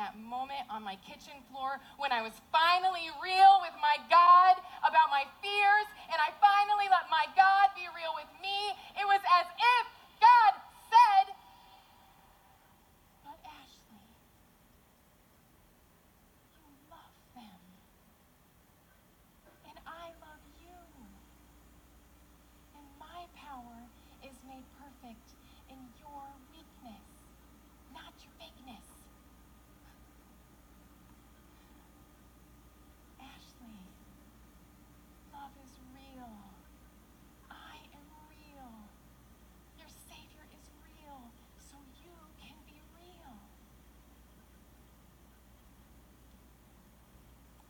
that moment on my kitchen floor when I was finally real with my God about my fears, and I finally let my God be real with me. It was as if God said, "But Ashley, you love them, and I love you, and my power is made perfect in your weakness, not your bigness." Ashley, love is real. I am real. Your Savior is real, so you can be real.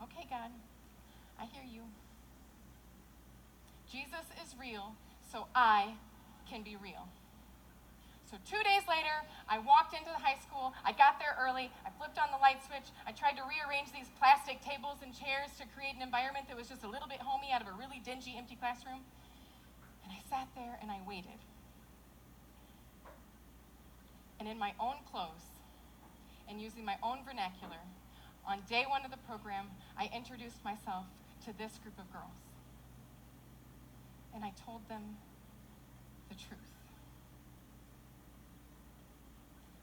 Okay, God, I hear you. Jesus is real, so I can be real. So 2 days later, I walked into the high school. I got there early. I flipped on the light switch. I tried to rearrange these plastic tables and chairs to create an environment that was just a little bit homey out of a really dingy, empty classroom. And I sat there and I waited. And in my own clothes, and using my own vernacular, on day 1 of the program, I introduced myself to this group of girls. And I told them the truth.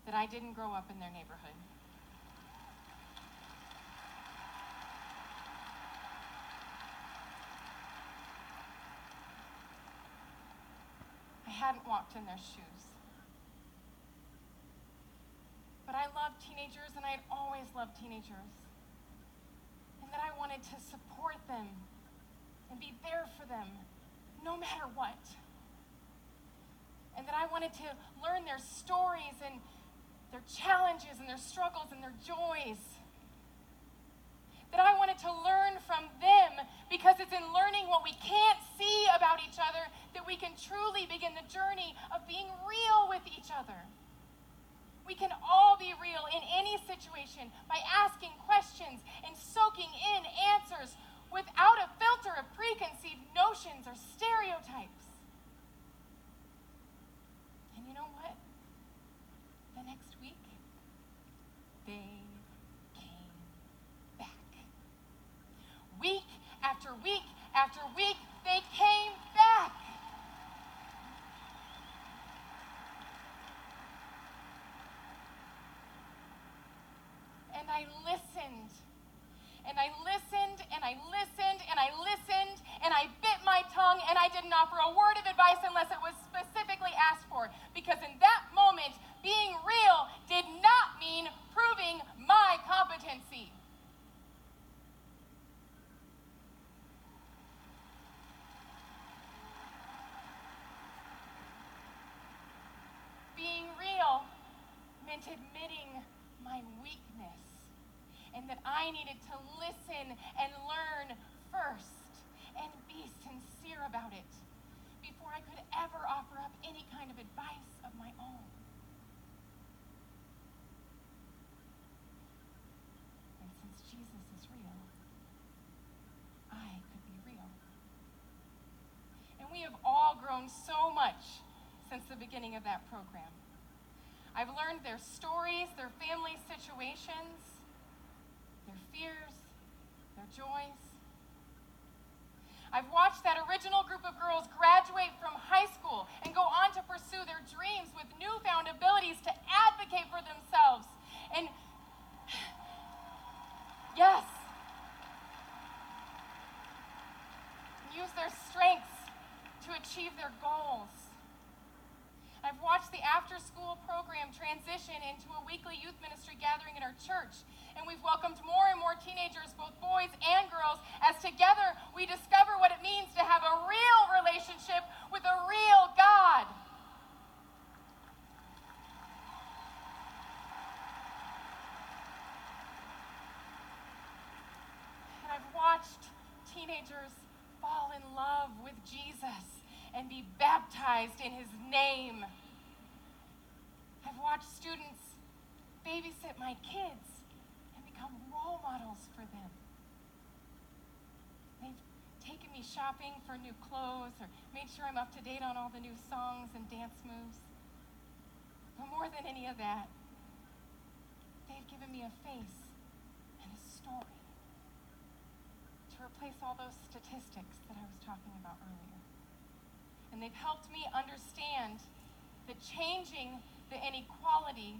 That I didn't grow up in their neighborhood. I hadn't walked in their shoes. But I loved teenagers, and I had always loved teenagers. And that I wanted to support them and be there for them, no matter what. And that I wanted to learn their stories and their challenges and their struggles and their joys. That I wanted to learn from them, because it's in learning what we can't see about each other that we can truly begin the journey of being real with each other. We can all be real in any situation by asking questions and soaking in answers without a filter of preconceived notions or stereotypes. And you know what? The next week, they came back. Week after week after week, they came back. And I listened, and I listened, and I listened, and I listened, and I bit my tongue, and I didn't offer a word of advice unless it was specifically asked for, because in that moment, being real did not mean proving my competency. Being real meant admitting my weakness, and that I needed to listen and learn first and be sincere about it before I could ever offer up any kind of advice of my own. And since Jesus is real, I could be real. And we have all grown so much since the beginning of that program. I've learned their stories, their family situations, their fears, their joys. I've watched that original group of girls graduate from high school and go on to pursue their dreams with newfound abilities to advocate for themselves and, yes, use their strengths to achieve their goals. I've watched the after-school program transition into a weekly youth ministry gathering in our church, and we've welcomed more and more teenagers, both boys and girls, as together we discover what it means to have a real relationship with a real God. And I've watched teenagers fall in love with Jesus and be baptized in his name. I've watched students babysit my kids and become role models for them. They've taken me shopping for new clothes or made sure I'm up to date on all the new songs and dance moves. But more than any of that, they they've given me a face and a story to replace all those statistics that I was talking about earlier. And they've helped me understand that changing the inequality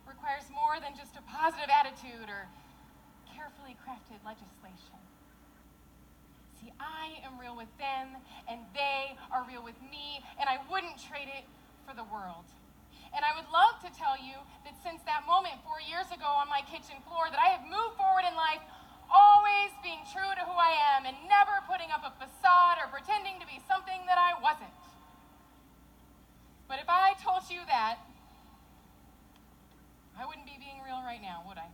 requires more than just a positive attitude or carefully crafted legislation. See, I am real with them, and they are real with me, and I wouldn't trade it for the world. And I would love to tell you that since that moment 4 years ago on my kitchen floor, that I have moved forward in life always being true to who I am and never putting up a facade or pretending to be something that I wasn't. But if I told you that, I wouldn't be being real right now, would I?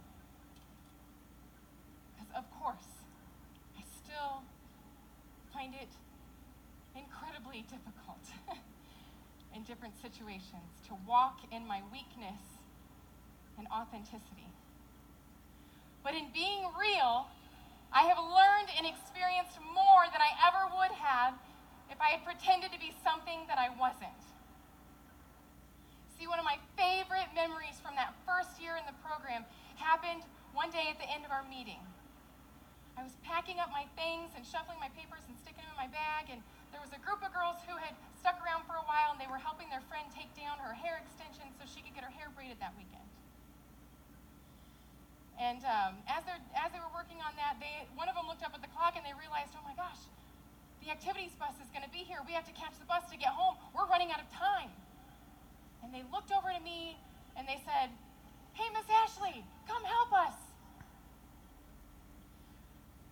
Because of course, I still find it incredibly difficult in different situations to walk in my weakness and authenticity. But in being real, I have learned and experienced more than I ever would have if I had pretended to be something that I wasn't. See, one of my favorite memories from that first year in the program happened one day at the end of our meeting. I was packing up my things and shuffling my papers and sticking them in my bag, and there was a group of girls who had stuck around for a while, and they were helping their friend take down her hair extensions so she could get her hair braided that weekend. And as they were working on that, one of them looked up at the clock and they realized, oh my gosh, the activities bus is going to be here. We have to catch the bus to get home. We're running out of time. And they looked over to me and they said, hey, Miss Ashley, come help us.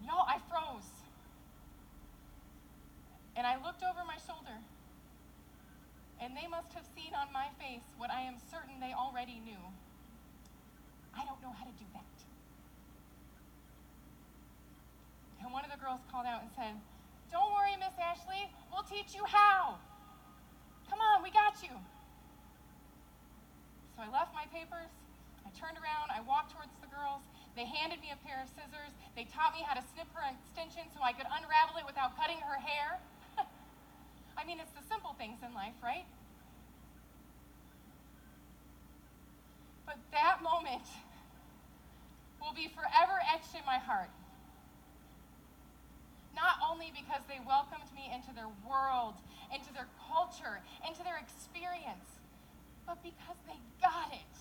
Y'all, I froze. And I looked over my shoulder, and they must have seen on my face what I am certain they already knew. I don't know how to do that. And one of the girls called out and said, don't worry, Miss Ashley, we'll teach you how. Come on, we got you. So I left my papers, I turned around, I walked towards the girls. They handed me a pair of scissors. They taught me how to snip her extension so I could unravel it without cutting her hair. I mean, it's the simple things in life, right? But that moment will be forever etched in my heart. Not only because they welcomed me into their world, into their culture, into their experience, but because they got it.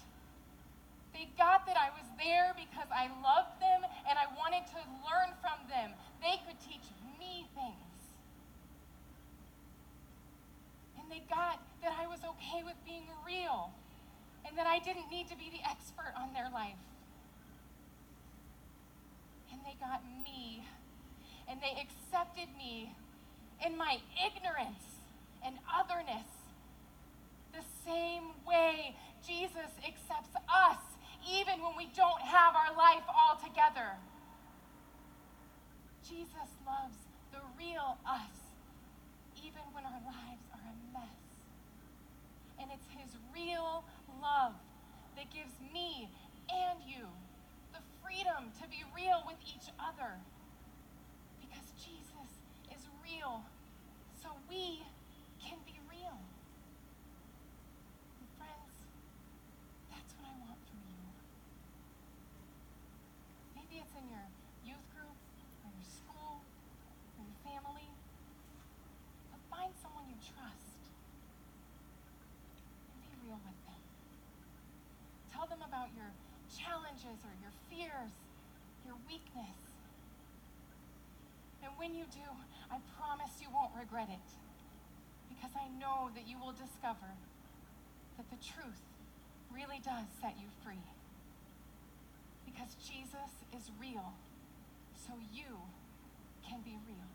They got that I was there because I loved them and I wanted to learn from them. They could teach me things. And they got that I was okay with being real and that I didn't need to be the expert on their life. And they got me, and they accepted me in my ignorance and otherness the same way Jesus accepts us even when we don't have our life all together. Jesus loves the real us even when our lives are a mess. And it's his real love that gives me and you the freedom to be real with each other. Because Jesus is real, so we can be real. And friends, that's what I want from you. Maybe it's in your youth group, or your school, or your family. But find someone you trust and be real with them. Tell them about your challenges or your fears, your weakness. And when you do, I promise you won't regret it, because I know that you will discover that the truth really does set you free. Because Jesus is real, so you can be real.